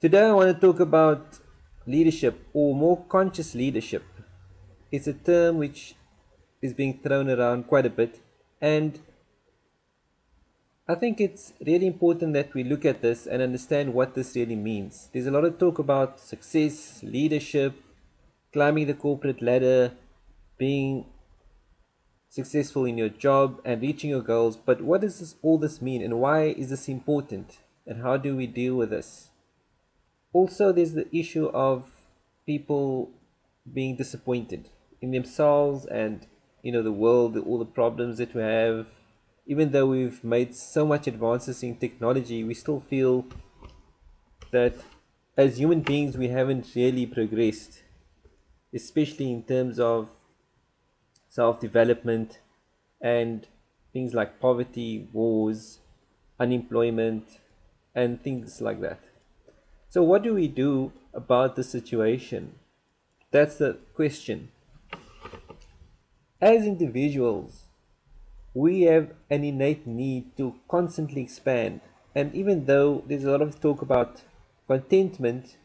Today, I want to talk about leadership or more conscious leadership. It's a term which is being thrown around quite a bit, and I think it's really important that we look at this and understand what this really means. There's a lot of talk about success, leadership, climbing the corporate ladder, being successful in your job, and reaching your goals. But what does all this mean, and why is this important, and how do we deal with this? Also, there's the issue of people being disappointed in themselves and the world, all the problems that we have. Even though we've made so much advances in technology, we still feel that as human beings we haven't really progressed, especially in terms of self-development and things like poverty, wars, unemployment, and things like that. So, what do we do about the situation? That's the question. As individuals, we have an innate need to constantly expand. And even though there's a lot of talk about contentment,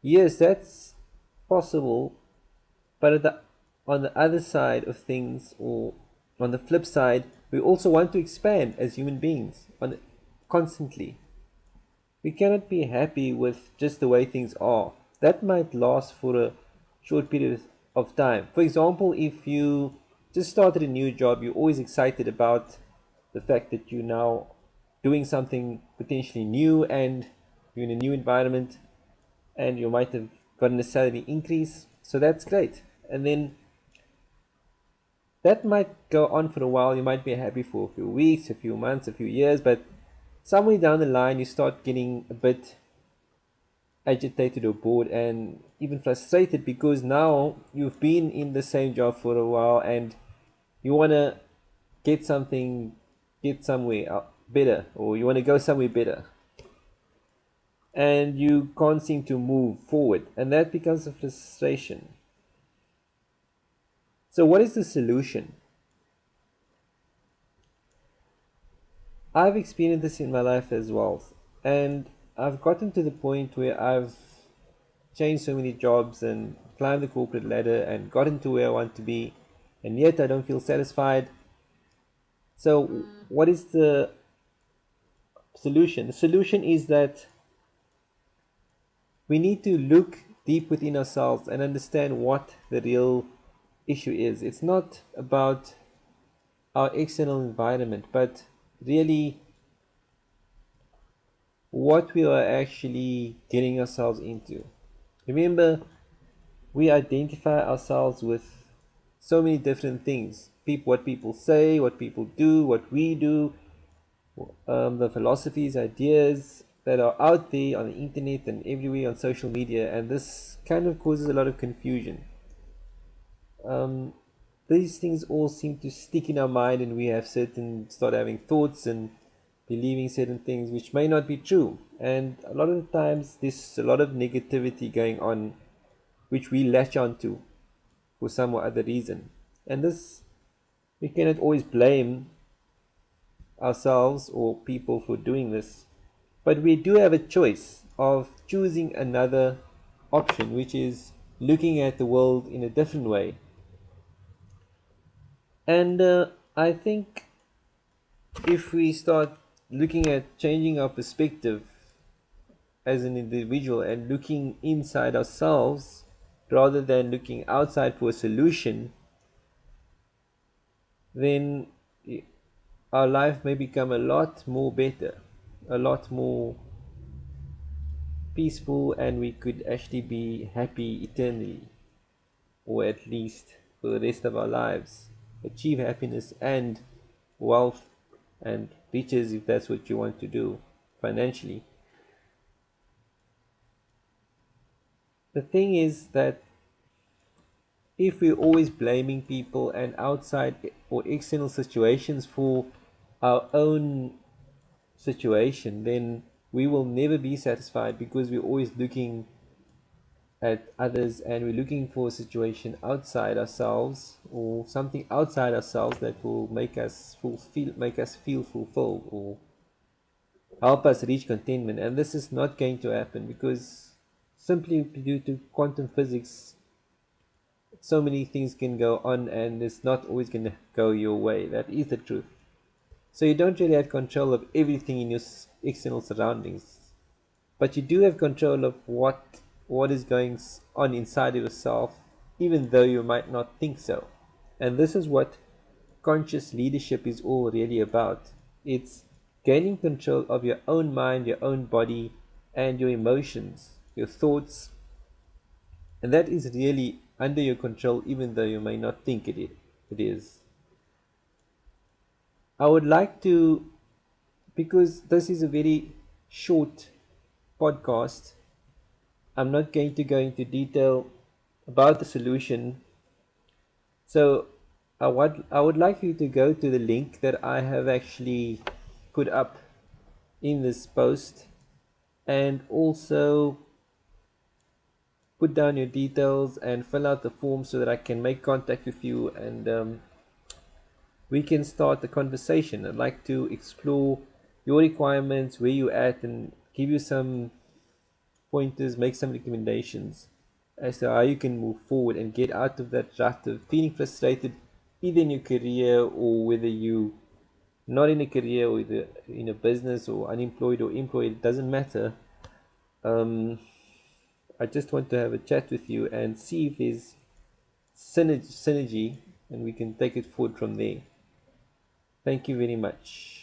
yes, that's possible. But on the other side of things, or on the flip side, we also want to expand as human beings constantly. We cannot be happy with just the way things are. That might last for a short period of time. For example, if you just started a new job, you're always excited about the fact that you're now doing something potentially new and you're in a new environment and you might have gotten a salary increase. So that's great. And then that might go on for a while. You might be happy for a few weeks, a few months, a few years, but somewhere down the line you start getting a bit agitated or bored and even frustrated because now you've been in the same job for a while and you want to get something, get somewhere better, or you want to go somewhere better, and you can't seem to move forward, and that becomes a frustration. So, what is the solution? I've experienced this in my life as well, and I've gotten to the point where I've changed so many jobs and climbed the corporate ladder and gotten to where I want to be, and yet I don't feel satisfied. So, what is the solution? The solution is that we need to look deep within ourselves and understand what the real issue is. It's not about our external environment, but really what we are actually getting ourselves into. Remember, we identify ourselves with so many different things. What people say, what people do, what we do, the philosophies, ideas that are out there on the internet and everywhere on social media, and this kind of causes a lot of confusion. Um, these things all seem to stick in our mind, and we have start having thoughts and believing certain things which may not be true. And a lot of the times, there's a lot of negativity going on, which we latch onto for some or other reason. And this, we cannot always blame ourselves or people for doing this, but we do have a choice of choosing another option, which is looking at the world in a different way. And I think if we start looking at changing our perspective as an individual and looking inside ourselves rather than looking outside for a solution, then our life may become a lot more better, a lot more peaceful, and we could actually be happy eternally, or at least for the rest of our lives. Achieve happiness and wealth and riches if that's what you want to do financially. The thing is that if we're always blaming people and outside or external situations for our own situation, then we will never be satisfied because we're always looking at others and we're looking for a situation outside ourselves or something outside ourselves that will make us feel fulfilled or help us reach contentment. And this is not going to happen because simply due to quantum physics, so many things can go on and it's not always going to go your way. That is the truth. So you don't really have control of everything in your external surroundings, but you do have control of what is going on inside of yourself, even though you might not think so. And this is what conscious leadership is all really about. It's gaining control of your own mind, your own body, and your emotions, your thoughts, and that is really under your control, even though you may not think it is. I would like to, because this is a very short podcast, I'm not going to go into detail about the solution. So I would like you to go to the link that I have actually put up in this post, and also put down your details and fill out the form so that I can make contact with you, and we can start the conversation. I'd like to explore your requirements, where you're at, and give you some pointers, make some recommendations as to how you can move forward and get out of that rut of feeling frustrated either in your career, or whether you not in a career or either in a business or unemployed or employed, it doesn't matter. um, I just want to have a chat with you and see if there's synergy, and we can take it forward from there. Thank you very much.